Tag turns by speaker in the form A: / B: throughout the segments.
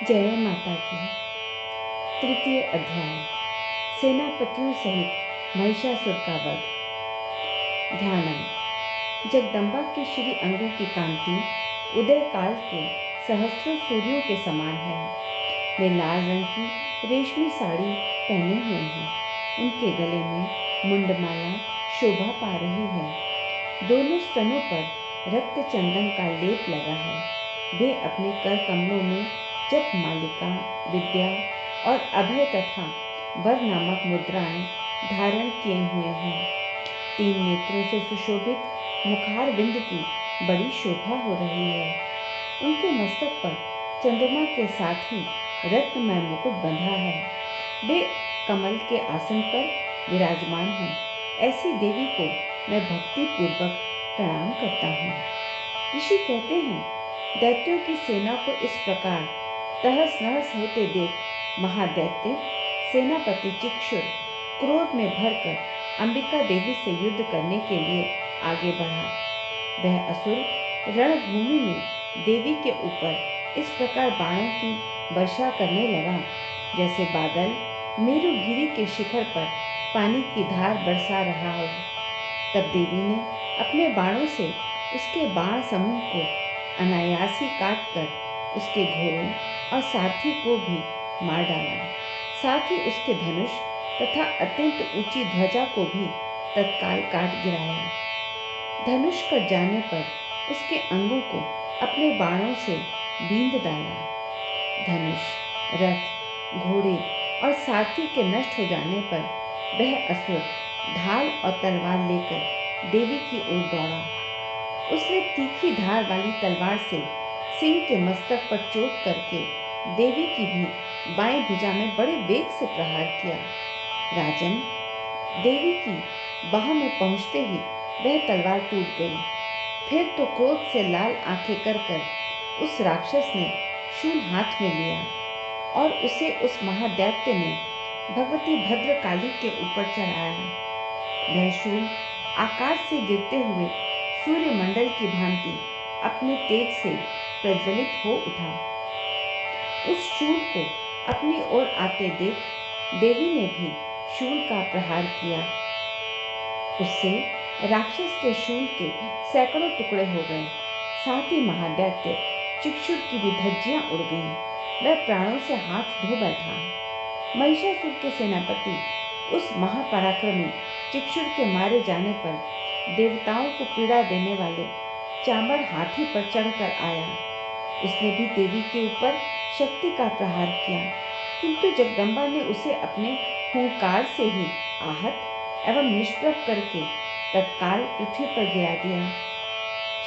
A: जय माता की। तृतीय अध्याय। सेनापतियों सहित महिषासुर का वध। ध्यानम। जगदम्बा के श्री अंगों की कांति उदय काल के सहस्रों सूर्यों के समान है। वे लाल रंग की रेशमी साड़ी पहने हुए हैं। उनके गले में मुंडमाला शोभा पा रही है। दोनों स्तनों पर रक्त चंदन का लेप लगा है। वे अपने कर कमलों में जप मालिका, विद्या और अभय तथा वर नामक मुद्राएं धारण किए हुए हैं। 3 नेत्रों से सुशोभित मुखार बिंद की बड़ी शोभा हो रही है। उनके मस्तक पर चंद्रमा के साथ ही रत्नमय मुकुट बंधा है। वे कमल के आसन पर विराजमान हैं। ऐसी देवी को मैं भक्ति पूर्वक प्रणाम करता हूँ। ऋषि कहते हैं, दैत्यों की सेना को इस प्रकार तहस नहस होते देख महादैत्य सेनापति चिक्षुर क्रोध में भरकर अंबिका देवी से युद्ध करने के लिए आगे बढ़ा। वह असुर रणभूमि में देवी के ऊपर इस प्रकार बाणों की वर्षा करने लगा जैसे बादल मेरुगिरी के शिखर पर पानी की धार बरसा रहा हो। तब देवी ने अपने बाणों से उसके बाण समूह को अनायास ही काटकर उसके घोड़ों और सारथी को भी मार डाला। साथ ही उसके धनुष तथा अत्यंत ऊंची ध्वजा को भी तत्काल काट गिराया। धनुष कट जाने पर उसके अंगों को अपने बाणों से बींध डाला। धनुष, रथ, घोड़े और सारथी के नष्ट हो जाने पर वह असुर ढाल और तलवार लेकर देवी की ओर दौड़ा। उसने तीखी धार वाली तलवार से सिंह के मस्तक पर चोट करके देवी की भी बाएं भुजा में बड़े वेग से प्रहार किया। राजन, देवी की बाह में पहुंचते ही वह तलवार टूट गई। फिर तो क्रोध से लाल आंखें कर उस राक्षस ने शूल हाथ में लिया और उसे उस महादैत्य ने भगवती भद्रकाली के ऊपर चढ़ाया। वह शूल आकाश से गिरते हुए सूर्यमंडल की भांति अपने तेज से प्रज्वलित हो उठा। उस शूल को अपनी ओर आते देख देवी ने भी शूल का प्रहार किया। उससे राक्षस के शूल के सैकड़ों टुकड़े हो गए। साथ ही महादैत्य चिक्षुर की भी धज्जियां उड़ गईं। वह प्राणों से हाथ धो बैठा। महिषासुर के सेनापति उस महापराक्रमी चिक्षुर के मारे जाने पर देवताओं को पीड़ा देने वाले चामर हाथी पर चढ़कर आया। उसने भी देवी के ऊपर शक्ति का प्रहार किया, किंतु जगदम्बा ने उसे अपने हुंकार से ही आहत एवं निष्प्रभ करके तत्काल पृथ्वी पर गिरा दिया।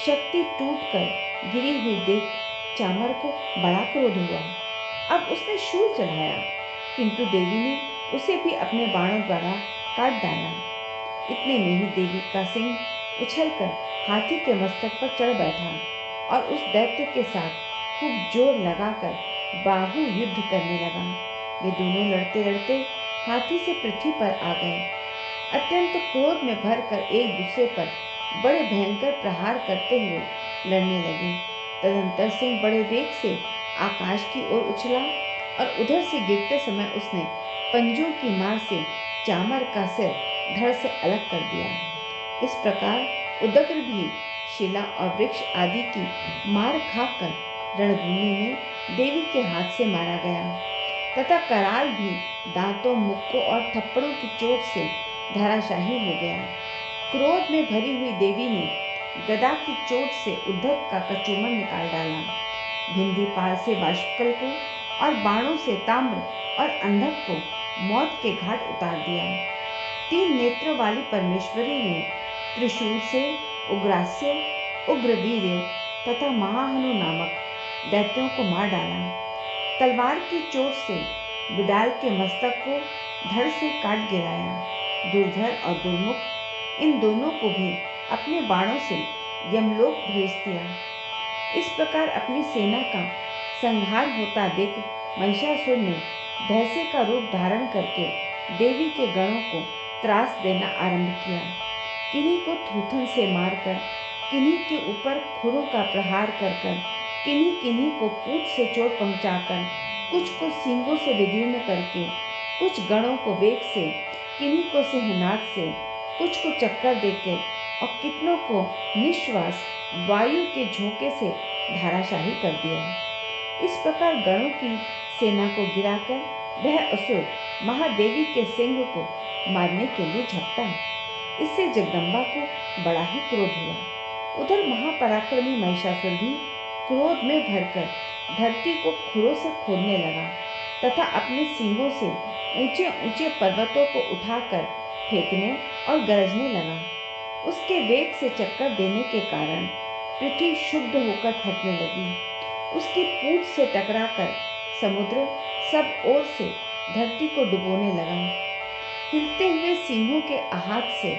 A: शक्ति टूटकर गिरी हुई देख चामर को बड़ा क्रोध हुआ। अब उसने शूल चलाया, किंतु देवी ने उसे भी अपने बाणों द्वारा काट डाला। इतने में ही देवी का सिंह उछलकर हाथी के मस्तक पर चढ़ बैठा और उस दैत्य के साथ खूब जोर लगाकर बाहु युद्ध करने लगा। वे दोनों लड़ते लड़ते हाथी से पृथ्वी पर आ गए। अत्यंत क्रोध में भरकर एक दूसरे पर बड़े भयंकर प्रहार करते हुए लड़ने लगे। तदंतर सिंह बड़े वेग से आकाश की ओर उछला और उधर से गिरते समय उसने पंजों की मार से चामर का सिर धड़ से अलग कर दिया। इस प्रकार उदग्र भी शिला और वृक्ष आदि की मार खाकर रणभूमि में देवी के हाथ से मारा गया तथा कराल भी दांतों, मुक्कों और थप्पड़ों की चोट से धराशाही हो गया। क्रोध में भरी हुई देवी ने गदा की चोट से उद्धव का कचूमर निकाल डाला। भिंदीपाल से बाष्पकल को और बाणों से ताम्र और अंधक को मौत के घाट उतार दिया। 3 नेत्रों वाली परमेश्वरी ने त्रिशूल से उग्रास्य, उग्रवीर्य तथा महाहनु नामक दैत्यों को मार डाला। तलवार की चोट से बिडाल के मस्तक को धड़ से काट गिराया। दुर्धर और दुर्मुख इन दोनों को भी अपने बाणों से यमलोक भेज दिया। इस प्रकार अपनी सेना का संहार होता देख महिषासुर ने भैंसे का रूप धारण करके देवी के गणों को त्रास देना आरंभ किया। किन्हीं को थूथन से मारकर, किन्हीं के ऊपर खुरों का प्रहार कर किन्हीं किन्हीं को पूंछ से चोट पहुंचाकर कुछ को सींगों से विदीर्ण करके, कुछ गणों को वेग से, किन्हीं को सिंहनाद से, कुछ को चक्कर देकर और कितनों को निश्वास वायु के झोंके से धाराशाही कर दिया। इस प्रकार गणों की सेना को गिराकर वह असुर महादेवी के सिंह को मारने के लिए झपटा। इससे जगदम्बा को बड़ा ही क्रोध हुआ। उधर महापराक्रमी महिषासुर भी क्रोध में भरकर धरती को खुरों से खोदने लगा तथा अपने सींगों से ऊंचे ऊंचे पर्वतों को उठाकर फेंकने और गरजने लगा। उसके वेग से चक्कर देने के कारण पृथ्वी शुद्ध होकर फटने लगी। उसकी पूंछ से टकराकर समुद्र सब ओर से धरती को डुबोने लगा। हिलते हुए सिंहों के आहत से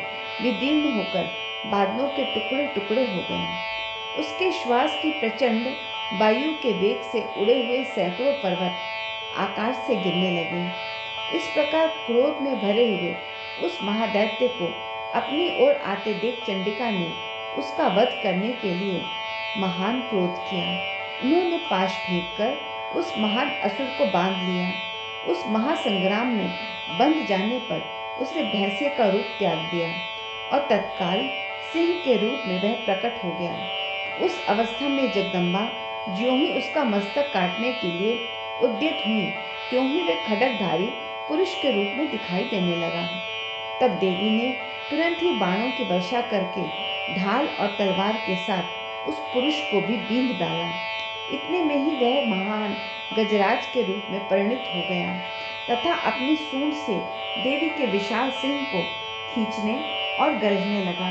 A: विदीर्ण होकर बादलों के टुकड़े टुकड़े हो गए। उसके श्वास की प्रचंड वायु के वेग से उड़े हुए सैकड़ों पर्वत आकाश से गिरने लगे। इस प्रकार क्रोध में भरे हुए उस महादैत्य को अपनी ओर आते देख चंडिका ने उसका वध करने के लिए महान क्रोध किया। उन्होंने पाश फेंककर उस महान असुर को बांध लिया। उस महासंग्राम में बंध जाने पर उसने भैंसे का रूप त्याग दिया और तत्काल सिंह के रूप में वह प्रकट हो गया। उस अवस्था में जगदम्बा ज्यों ही उसका मस्तक काटने के लिए उद्यत हुई, त्यों ही वह खड्गधारी पुरुष के रूप में दिखाई देने लगा। तब देवी ने तुरंत ही बाणों की वर्षा करके ढाल और तलवार के साथ उस पुरुष को भी बींध डाला। इतने में ही वह महान गजराज के रूप में परिणित हो गया तथा अपनी सूंड से देवी के विशाल सिंह को खींचने और गरजने लगा।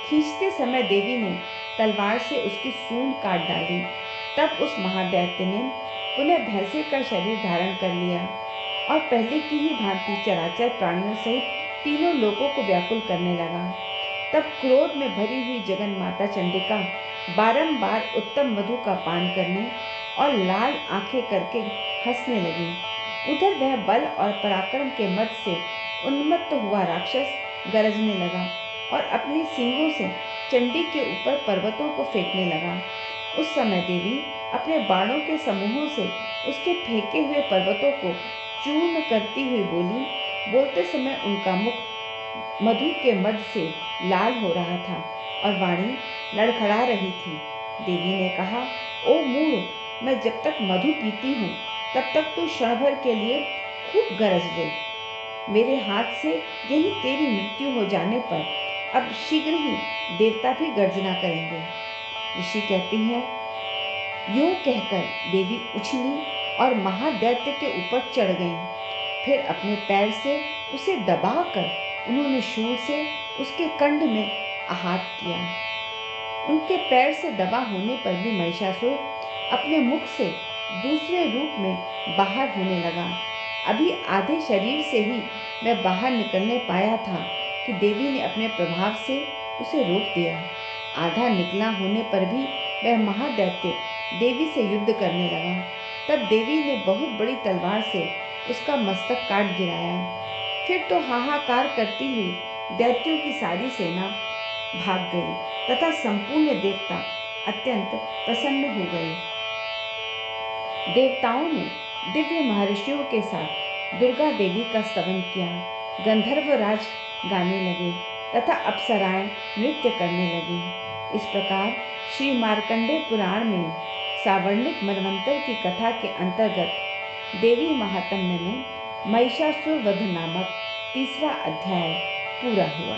A: खींचते समय देवी ने तलवार से उसकी सूंड काट डाली। तब उस महादैत्य ने पुनः भैंसे का शरीर धारण कर लिया और पहले की ही भांति चराचर प्राणियों सहित तीनों लोगों को व्याकुल करने लगा। तब क्रोध में भरी हुई जगन माता चंडिका बारंबार उत्तम मधु का पान करने और लाल आंखें करके हंसने लगी। उधर वह बल और पराक्रम के मद से उन्मत्त हुआ राक्षस गरजने लगा और अपनी सींगों से चंडी के ऊपर पर्वतों को फेंकने लगा। उस समय देवी अपने बाणों के समूहों से उसके फेंके हुए पर्वतों को चूर्ण करती हुई बोली। बोलते समय उनका मुख मधु के मद से लाल हो रहा था और वाणी लड़खड़ा रही थी। देवी ने कहा, ओ मूढ़, मैं जब तक मधु पीती हूँ तब तक तू क्षण भर के लिए खूब गरज ले। मेरे हाथ से यही तेरी मृत्यु हो जाने पर अब शीघ्र ही देवता भी गर्जना करेंगे। ऋषि कहती हैं, यूं कहकर देवी उछली और महादैत्य के ऊपर चढ़ गईं। फिर अपने पैर से उसे दबाकर उन्होंने शूल से उसके कंठ में आहत किया। उनके पैर से दबा होने पर भी महिषासुर अपने मुख से दूसरे रूप में बाहर होने लगा। अभी आधे शरीर से ही वह बाहर निकलने पाया था कि देवी ने अपने प्रभाव से उसे रोक दिया। आधा निकला होने पर भी वह महादैत्य देवी से युद्ध करने लगा। तब देवी ने बहुत बड़ी तलवार से उसका मस्तक काट गिराया। फिर तो हाहाकार करती हुई दैत्यों की सारी सेना भाग गई तथा संपूर्ण देवता अत्यंत प्रसन्न हो गए। देवताओं ने दिव्य महर्षियों के साथ दुर्गा देवी का स्तवन किया। गंधर्व राज गाने लगे तथा अप्सराएं नृत्य करने लगी। इस प्रकार श्री मार्कंडेय पुराण में सावर्णिक मनवंतर की कथा के अंतर्गत देवी महात्म्य में महिषासुर वध नामक तीसरा अध्याय पूरा हुआ।